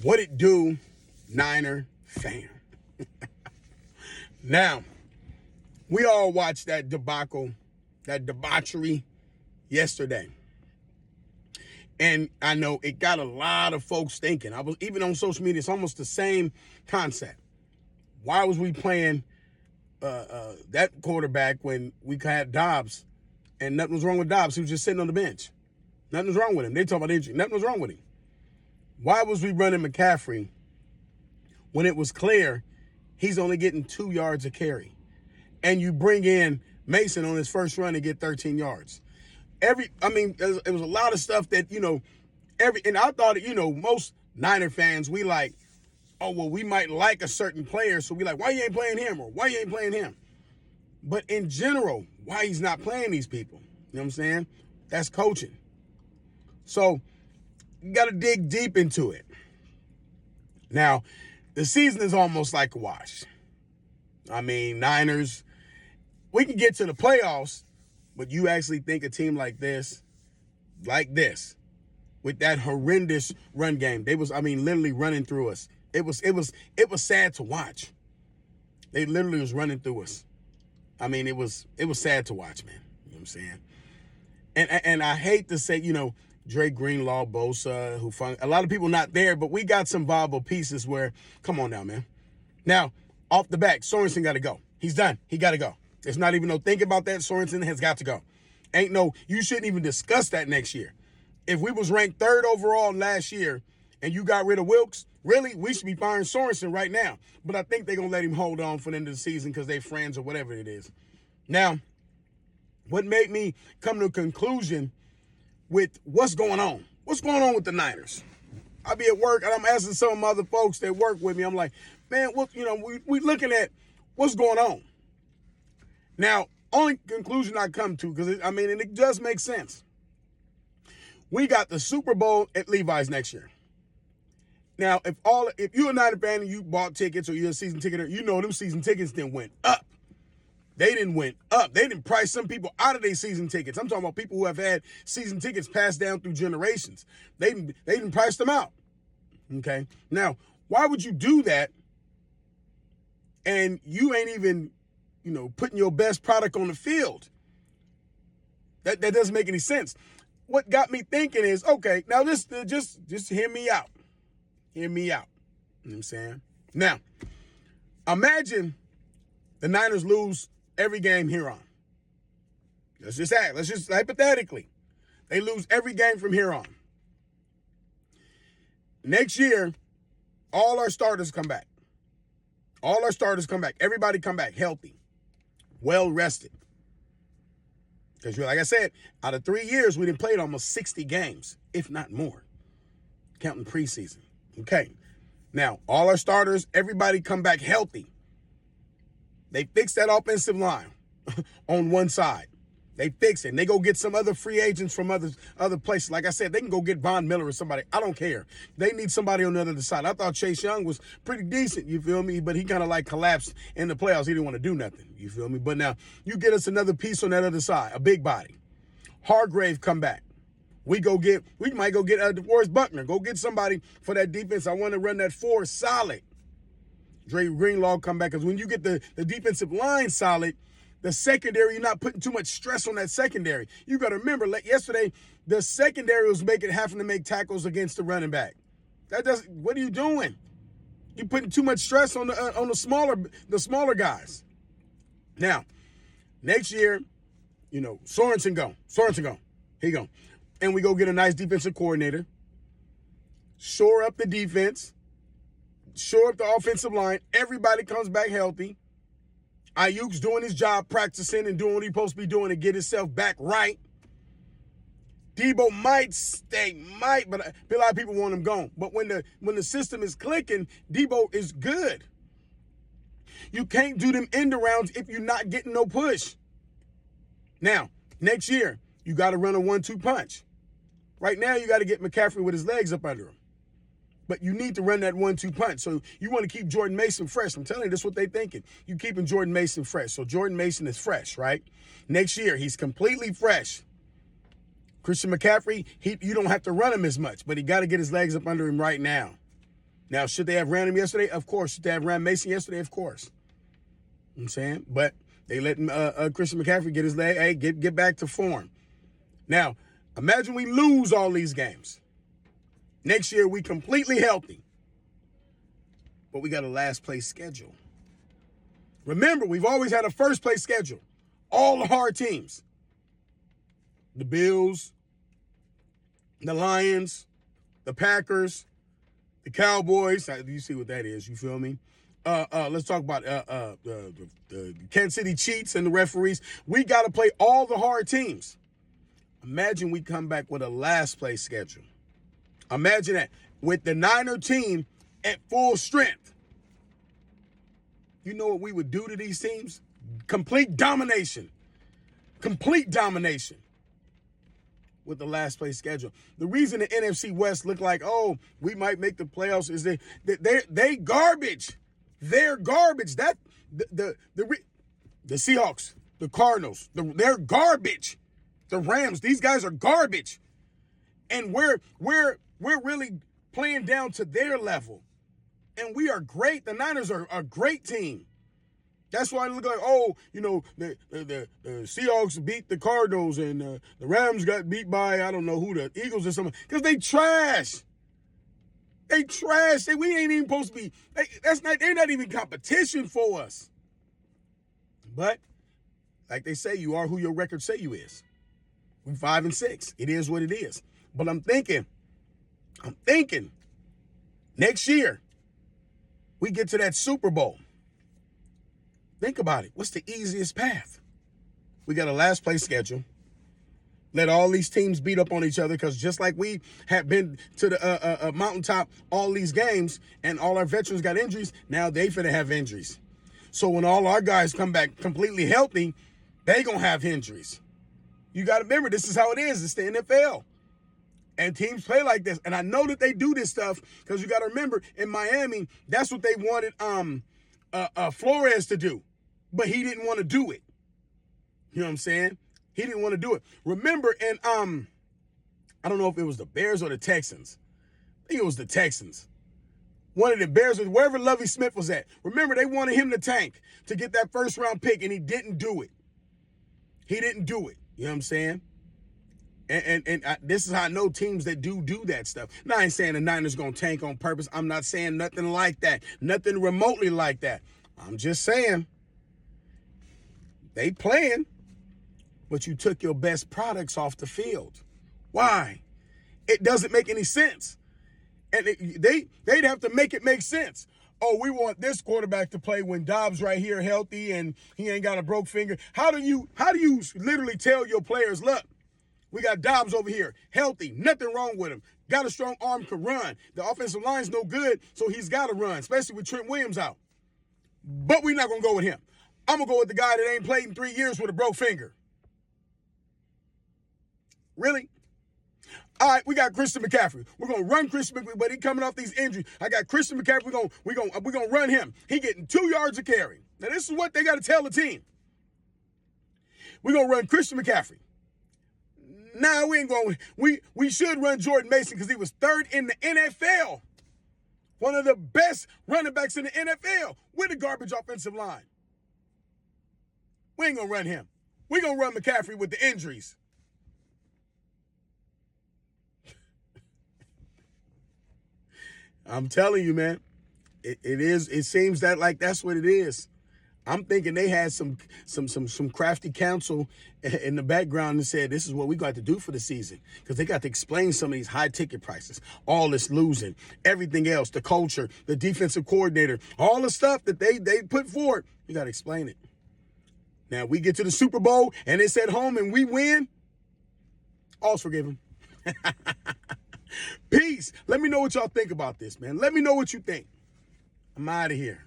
What it do, Niner fan? Now, we all watched that debacle, that debauchery yesterday. And I know it got a lot of folks thinking. I was even on social media, it's almost the same concept. Why was we playing that quarterback when we had Dobbs and nothing was wrong with Dobbs? He was just sitting on the bench. Nothing was wrong with him. They talk about injury. Nothing was wrong with him. Why was we running McCaffrey when it was clear he's only getting 2 yards a carry? And you bring in Mason on his first run and get 13 yards. It was a lot of stuff that, and I thought, most Niner fans, we like, oh, well, we might like a certain player, so we like, why you ain't playing him, or why you ain't playing him? But in general, why he's not playing these people? You know what I'm saying? That's coaching. So you got to dig deep into it. Now, the season is almost like a wash. Niners, we can get to the playoffs, but you actually think a team like this, with that horrendous run game, they was, literally running through us. It was sad to watch. They literally was running through us. It was sad to watch, man. You know what I'm saying? And I hate to say, Dre Greenlaw, Bosa, a lot of people not there, but we got some viable pieces where, come on now, man. Now, off the back, Sorensen got to go. He's done. He got to go. There's not even no thinking about that. Sorensen has got to go. You shouldn't even discuss that next year. If we was ranked 3rd overall last year and you got rid of Wilkes, really, we should be firing Sorensen right now. But I think they're going to let him hold on for the end of the season because they're friends or whatever it is. Now, what made me come to a conclusion with what's going on? What's going on with the Niners? I be at work and I'm asking some of my other folks that work with me. I'm like, man, we looking at what's going on. Now, only conclusion I come to, because it does make sense. We got the Super Bowl at Levi's next year. Now, if you're a Niner fan and you bought tickets or you're a season ticketer, them season tickets didn't went up. They didn't went up. They didn't price some people out of their season tickets. I'm talking about people who have had season tickets passed down through generations. They didn't price them out. Okay. Now, why would you do that? And you ain't even, putting your best product on the field. That doesn't make any sense. What got me thinking is, okay, now just hear me out. Hear me out. You know what I'm saying? Now, imagine the Niners lose every game here on. Let's just hypothetically, they lose every game from here on. Next year, all our starters come back. All our starters come back. Everybody come back healthy, well rested. Because like I said, out of 3 years, we done played almost 60 games, if not more, counting preseason. Okay. Now, all our starters, everybody come back healthy. They fix that offensive line on one side. They fix it. And they go get some other free agents from other places. Like I said, they can go get Von Miller or somebody. I don't care. They need somebody on the other side. I thought Chase Young was pretty decent, you feel me? But he kind of collapsed in the playoffs. He didn't want to do nothing, you feel me? But now you get us another piece on that other side, a big body. Hargrave come back. We might go get DeForest Buckner. Go get somebody for that defense. I want to run that 4 solid. Dre Greenlaw come back, because when you get the defensive line solid, the secondary, you're not putting too much stress on that secondary. You got to remember, yesterday, the secondary was having to make tackles against the running back. What are you doing? You're putting too much stress on the smaller guys. Now, next year, Sorensen gone. He gone. And we go get a nice defensive coordinator, shore up the defense, shore up the offensive line. Everybody comes back healthy. Ayuk's doing his job, practicing and doing what he's supposed to be doing to get himself back right. Debo might stay, but a lot of people want him gone. But when the system is clicking, Debo is good. You can't do them end arounds if you're not getting no push. Now, next year, you got to run a 1-2 punch. Right now, you got to get McCaffrey with his legs up under him. But you need to run that 1-2 punch. So you want to keep Jordan Mason fresh. I'm telling you, that's what they're thinking. You keeping Jordan Mason fresh. So Jordan Mason is fresh, right? Next year, he's completely fresh. Christian McCaffrey, you don't have to run him as much, but he got to get his legs up under him right now. Now, should they have ran him yesterday? Of course. Should they have ran Mason yesterday? Of course. You know what I'm saying? But they let Christian McCaffrey get his leg. Hey, get back to form. Now, imagine we lose all these games. Next year, we completely healthy. But we got a last place schedule. Remember, we've always had a first place schedule. All the hard teams. The Bills, the Lions, the Packers, the Cowboys. You see what that is, you feel me? Let's talk about the Kansas City Chiefs and the referees. We got to play all the hard teams. Imagine we come back with a last place schedule. Imagine that. With the Niner team at full strength. You know what we would do to these teams? Complete domination. Complete domination. With the last place schedule. The reason the NFC West look like, oh, we might make the playoffs is they garbage. They're garbage. That the Seahawks, the Cardinals, they're garbage. The Rams, these guys are garbage. And we're really playing down to their level. And we are great. The Niners are a great team. That's why I look like, oh, you know, the Seahawks beat the Cardinals and the Rams got beat by, I don't know who, the Eagles or something. Because they trash. They trash. We ain't even supposed to be. They're not even competition for us. But, like they say, you are who your records say you is. We 5-6. It is what it is. But I'm thinking, next year, we get to that Super Bowl. Think about it. What's the easiest path? We got a last place schedule. Let all these teams beat up on each other, because just like we have been to the mountaintop all these games and all our veterans got injuries, now they finna have injuries. So when all our guys come back completely healthy, they gonna have injuries. You got to remember, this is how it is. It's the NFL. And teams play like this. And I know that they do this stuff because you got to remember, in Miami, that's what they wanted Flores to do. But he didn't want to do it. You know what I'm saying? He didn't want to do it. Remember, and I don't know if it was the Bears or the Texans. I think it was the Texans. One of the Bears, wherever Lovie Smith was at. Remember, they wanted him to tank to get that first round pick, and he didn't do it. He didn't do it. You know what I'm saying? And this is how I know teams that do that stuff. Now, I ain't saying the Niners going to tank on purpose. I'm not saying nothing like that. Nothing remotely like that. I'm just saying they playing, but you took your best products off the field. Why? It doesn't make any sense. And they'd have to make it make sense. Oh, we want this quarterback to play when Dobbs right here healthy and he ain't got a broke finger. How do you literally tell your players, look, we got Dobbs over here, healthy, nothing wrong with him, got a strong arm, can run. The offensive line's no good, so he's got to run, especially with Trent Williams out. But we're not going to go with him. I'm going to go with the guy that ain't played in 3 years with a broke finger. Really? All right, we got Christian McCaffrey. We're gonna run Christian McCaffrey, but he coming off these injuries. I got Christian McCaffrey. We're gonna run him. He getting 2 yards of carry. Now this is what they got to tell the team. We're gonna run Christian McCaffrey. Now we ain't going. We should run Jordan Mason because he was third in the NFL, one of the best running backs in the NFL with a garbage offensive line. We ain't gonna run him. We're gonna run McCaffrey with the injuries. I'm telling you, man, it seems that like that's what it is. I'm thinking they had some crafty counsel in the background and said, this is what we got to do for the season. Because they got to explain some of these high ticket prices, all this losing, everything else, the culture, the defensive coordinator, all the stuff that they put forward. You got to explain it. Now we get to the Super Bowl and it's at home and we win. All's forgiven. Peace. Let me know what y'all think about this, man. Let me know what you think. I'm out of here.